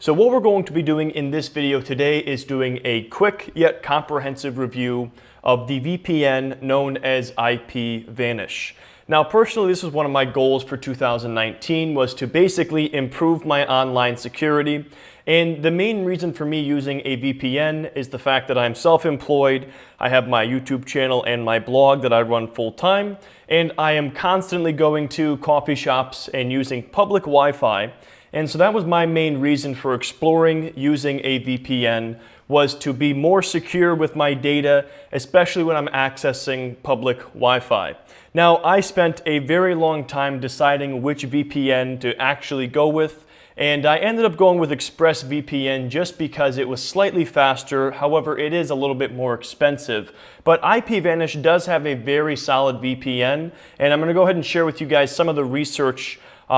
So what we're going to be doing in this video today is doing a quick yet comprehensive review of the VPN known as IP VANISH. Now personally, this is one of my goals for 2019 was to basically improve my online security. And the main reason for me using a VPN is the fact that I'm self-employed. I have my YouTube channel and my blog that I run full-time, and I am constantly going to coffee shops and using public Wi-Fi. And so that was my main reason for exploring using a VPN, was to be more secure with my data, especially when I'm accessing public Wi-Fi. Now, I spent a very long time deciding which VPN to actually go with, and I ended up going with ExpressVPN just because it was slightly faster. However, it is a little bit more expensive. But IPVanish does have a very solid VPN, and I'm going to go ahead and share with you guys some of the research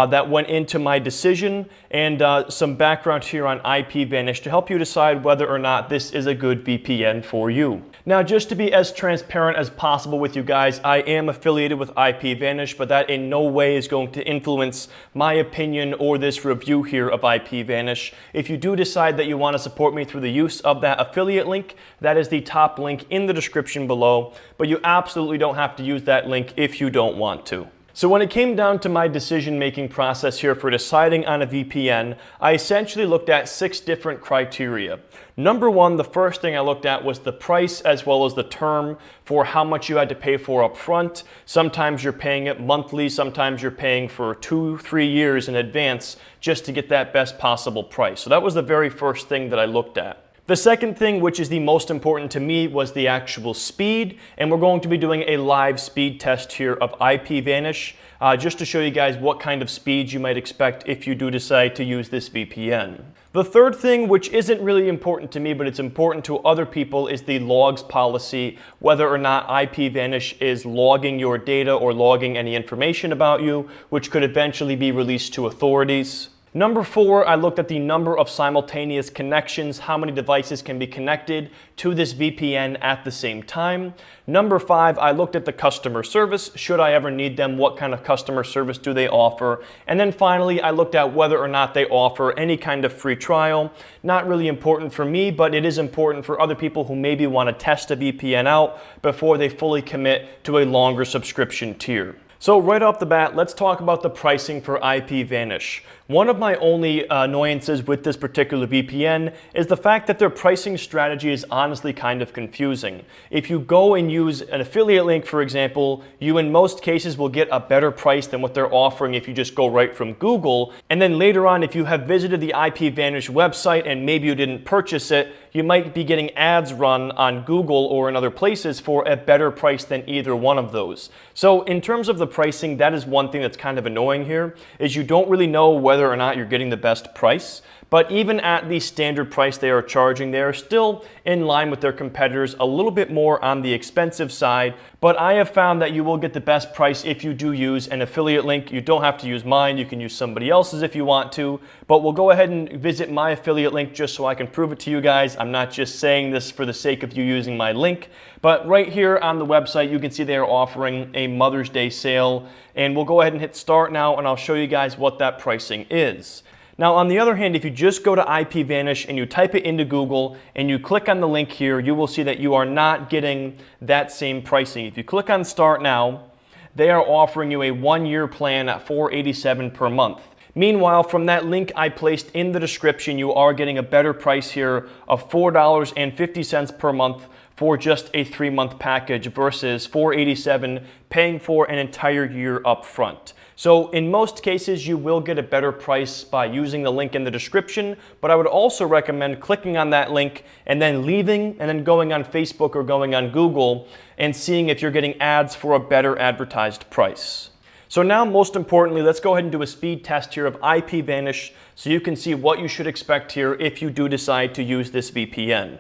that went into my decision and some background here on IPVanish to help you decide whether or not this is a good VPN for you. Now, just to be as transparent as possible with you guys, I am affiliated with IPVanish, but that in no way is going to influence my opinion or this review here of IPVanish. If you do decide that you want to support me through the use of that affiliate link, that is the top link in the description below, but you absolutely don't have to use that link if you don't want to. So when it came down to my decision-making process here for deciding on a VPN, I essentially looked at 6 different criteria. Number one, the first thing I looked at was the price as well as the term for how much you had to pay for up front. Sometimes you're paying it monthly, sometimes you're paying for 2-3 years in advance just to get that best possible price. So that was the very first thing that I looked at. The second thing, which is the most important to me, was the actual speed, and we're going to be doing a live speed test here of IPVanish just to show you guys what kind of speeds you might expect if you do decide to use this VPN. The third thing, which isn't really important to me, but it's important to other people, is the logs policy, whether or not IPVanish is logging your data or logging any information about you, which could eventually be released to authorities. Number 4, I looked at the number of simultaneous connections, how many devices can be connected to this VPN at the same time. Number 5, I looked at the customer service. Should I ever need them? What kind of customer service do they offer? And then finally, I looked at whether or not they offer any kind of free trial. Not really important for me, but it is important for other people who maybe want to test a VPN out before they fully commit to a longer subscription tier. So right off the bat, let's talk about the pricing for IPVanish. One of my only annoyances with this particular VPN is the fact that their pricing strategy is honestly kind of confusing. If you go and use an affiliate link, for example, you in most cases will get a better price than what they're offering if you just go right from Google. And then later on, if you have visited the IPVanish website and maybe you didn't purchase it, you might be getting ads run on Google or in other places for a better price than either one of those. So in terms of the pricing, that is one thing that's kind of annoying here, is you don't really know whether or not you're getting the best price. But even at the standard price they are charging, they are still in line with their competitors, a little bit more on the expensive side. But I have found that you will get the best price if you do use an affiliate link. You don't have to use mine, you can use somebody else's if you want to. But we'll go ahead and visit my affiliate link just so I can prove it to you guys. I'm not just saying this for the sake of you using my link. But right here on the website, you can see they are offering a Mother's Day sale. And we'll go ahead and hit start now, and I'll show you guys what that pricing is. Now, on the other hand, if you just go to IPVanish and you type it into Google and you click on the link here, you will see that you are not getting that same pricing. If you click on Start Now, they are offering you a 1-year plan at $487 per month. Meanwhile, from that link I placed in the description, you are getting a better price here of $4.50 per month for just a 3-month package versus $487 paying for an entire year up front. So in most cases, you will get a better price by using the link in the description, but I would also recommend clicking on that link and then leaving and then going on Facebook or going on Google and seeing if you're getting ads for a better advertised price. So now, most importantly, let's go ahead and do a speed test here of IPVanish so you can see what you should expect here if you do decide to use this VPN.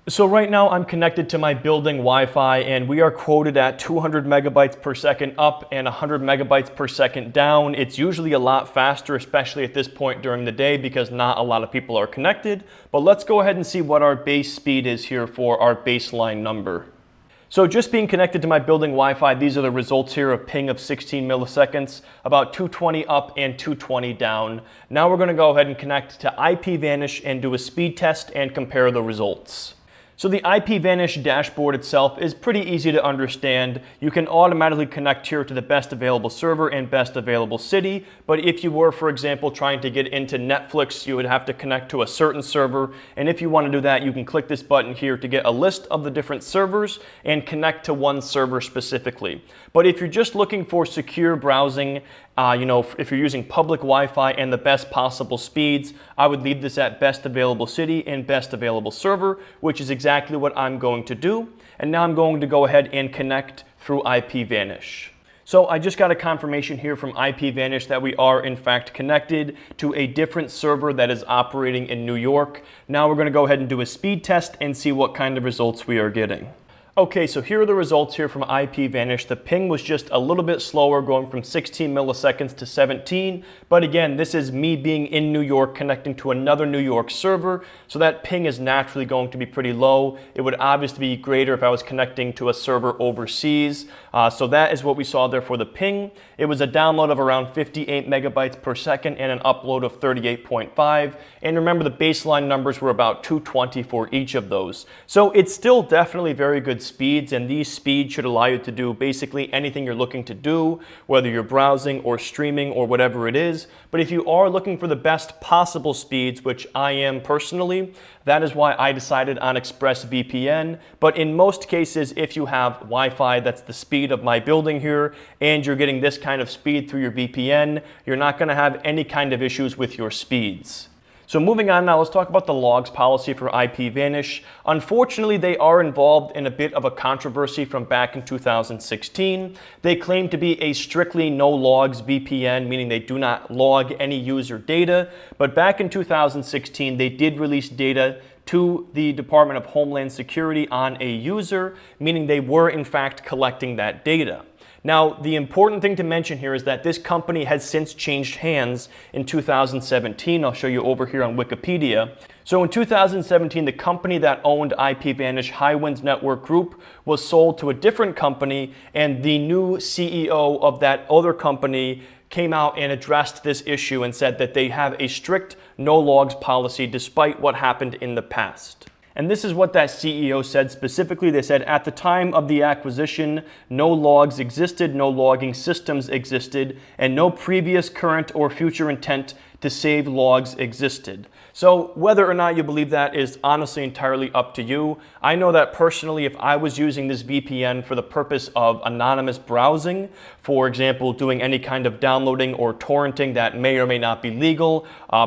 So right now I'm connected to my building Wi-Fi, and we are quoted at 200 megabytes per second up and 100 megabytes per second down. It's usually a lot faster, especially at this point during the day because not a lot of people are connected. But let's go ahead and see what our base speed is here for our baseline number. So just being connected to my building Wi-Fi, these are the results here of ping of 16 milliseconds, about 220 up and 220 down. Now we're going to go ahead and connect to IPVanish and do a speed test and compare the results. So the IPVanish dashboard itself is pretty easy to understand. You can automatically connect here to the best available server and best available city, but if you were, for example, trying to get into Netflix, you would have to connect to a certain server, and if you want to do that, you can click this button here to get a list of the different servers and connect to one server specifically. But if you're just looking for secure browsing, if you're using public Wi-Fi and the best possible speeds, I would leave this at best available city and best available server, which is exactly what I'm going to do. And now I'm going to go ahead and connect through IPVanish. So I just got a confirmation here from IPVanish that we are in fact connected to a different server that is operating in New York. Now we're going to go ahead and do a speed test and see what kind of results we are getting. Okay, so here are the results here from IPVanish. The ping was just a little bit slower, going from 16 milliseconds to 17. But again, this is me being in New York connecting to another New York server. So that ping is naturally going to be pretty low. It would obviously be greater if I was connecting to a server overseas. So that is what we saw there for the ping. It was a download of around 58 megabytes per second and an upload of 38.5. And remember, the baseline numbers were about 220 for each of those. So it's still definitely very good speeds, and these speeds should allow you to do basically anything you're looking to do, whether you're browsing or streaming or whatever it is. But if you are looking for the best possible speeds, which I am personally, that is why I decided on ExpressVPN. But in most cases, if you have Wi-Fi that's the speed of my building here, and you're getting this kind of speed through your VPN, you're not going to have any kind of issues with your speeds. So moving on now, let's talk about the logs policy for IPVanish. Unfortunately, they are involved in a bit of a controversy from back in 2016. They claim to be a strictly no logs VPN, meaning they do not log any user data. But back in 2016, they did release data to the Department of Homeland Security on a user, meaning they were in fact collecting that data. Now, the important thing to mention here is that this company has since changed hands in 2017. I'll show you over here on Wikipedia. So in 2017, the company that owned IPVanish, Highwinds Network Group, was sold to a different company, and the new CEO of that other company came out and addressed this issue and said that they have a strict no logs policy despite what happened in the past. And this is what that CEO said specifically. They said, at the time of the acquisition, no logs existed, no logging systems existed, and no previous, current, or future intent to save logs existed. So whether or not you believe that is honestly entirely up to you. I know that personally, if I was using this VPN for the purpose of anonymous browsing, for example, doing any kind of downloading or torrenting that may or may not be legal,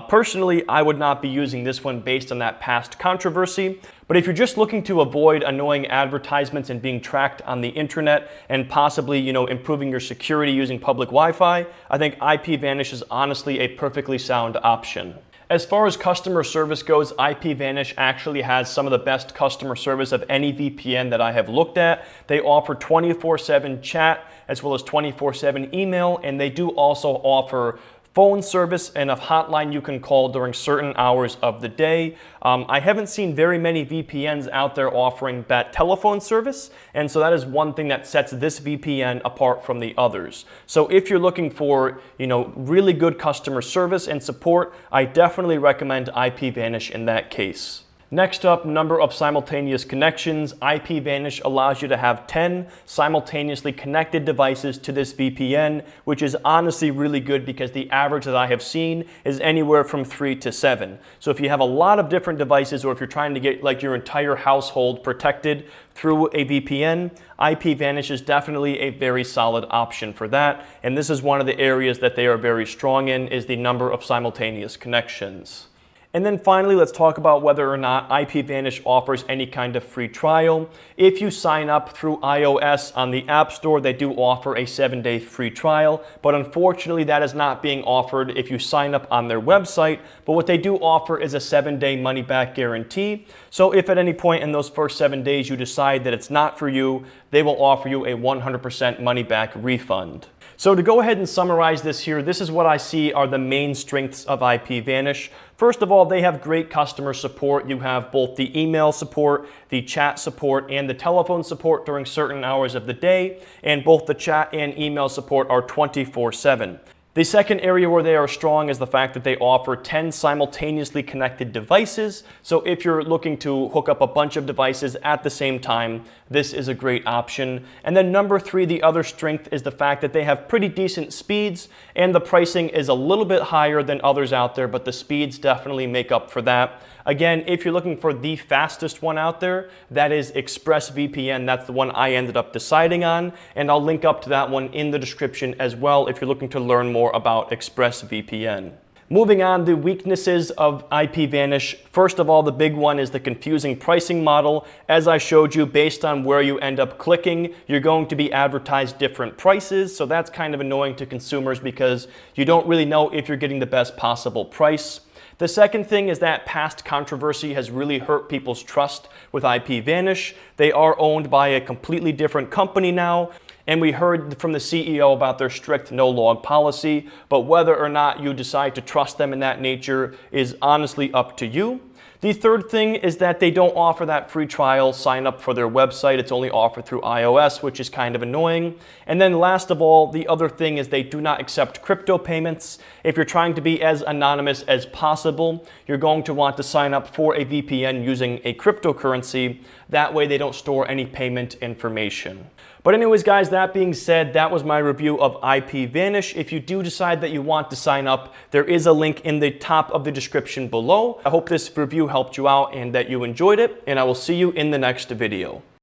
personally, I would not be using this one based on that past controversy. But if you're just looking to avoid annoying advertisements and being tracked on the internet and possibly, improving your security using public Wi-Fi, I think IPVanish is honestly a perfectly sound option. As far as customer service goes, IPVanish actually has some of the best customer service of any VPN that I have looked at. They offer 24/7 chat as well as 24/7 email, and they do also offer phone service and a hotline you can call during certain hours of the day. I haven't seen very many VPNs out there offering that telephone service, and so that is one thing that sets this VPN apart from the others. So if you're looking for, really good customer service and support, I definitely recommend IPVanish in that case. Next up, number of simultaneous connections. IPVanish allows you to have 10 simultaneously connected devices to this VPN, which is honestly really good because the average that I have seen is anywhere from 3 to 7. So if you have a lot of different devices, or if you're trying to get like your entire household protected through a VPN, IPVanish is definitely a very solid option for that. And this is one of the areas that they are very strong in, is the number of simultaneous connections. And then finally, let's talk about whether or not IPVanish offers any kind of free trial. If you sign up through iOS on the App Store, they do offer a 7-day free trial, but unfortunately that is not being offered if you sign up on their website. But what they do offer is a 7-day money-back guarantee. So if at any point in those first 7 days you decide that it's not for you, they will offer you a 100% money-back refund. So to go ahead and summarize this here, this is what I see are the main strengths of IPVanish. First of all, they have great customer support. You have both the email support, the chat support, and the telephone support during certain hours of the day, and both the chat and email support are 24/7. The second area where they are strong is the fact that they offer 10 simultaneously connected devices. So if you're looking to hook up a bunch of devices at the same time, this is a great option. And then number 3, the other strength is the fact that they have pretty decent speeds, and the pricing is a little bit higher than others out there, but the speeds definitely make up for that. Again, if you're looking for the fastest one out there, that is ExpressVPN. That's the one I ended up deciding on, and I'll link up to that one in the description as well if you're looking to learn more about ExpressVPN. Moving on, the weaknesses of IPVanish. First of all, the big one is the confusing pricing model. As I showed you, based on where you end up clicking, you're going to be advertised different prices. So that's kind of annoying to consumers because you don't really know if you're getting the best possible price. The second thing is that past controversy has really hurt people's trust with IPVanish. They are owned by a completely different company now, and we heard from the CEO about their strict no-log policy, but whether or not you decide to trust them in that nature is honestly up to you. The third thing is that they don't offer that free trial sign up for their website. It's only offered through iOS, which is kind of annoying. And then last of all, the other thing is they do not accept crypto payments. If you're trying to be as anonymous as possible, you're going to want to sign up for a VPN using a cryptocurrency. That way they don't store any payment information. But anyways, guys, that being said, that was my review of IPVanish. If you do decide that you want to sign up, there is a link in the top of the description below. I hope this review helped you out and that you enjoyed it, and I will see you in the next video.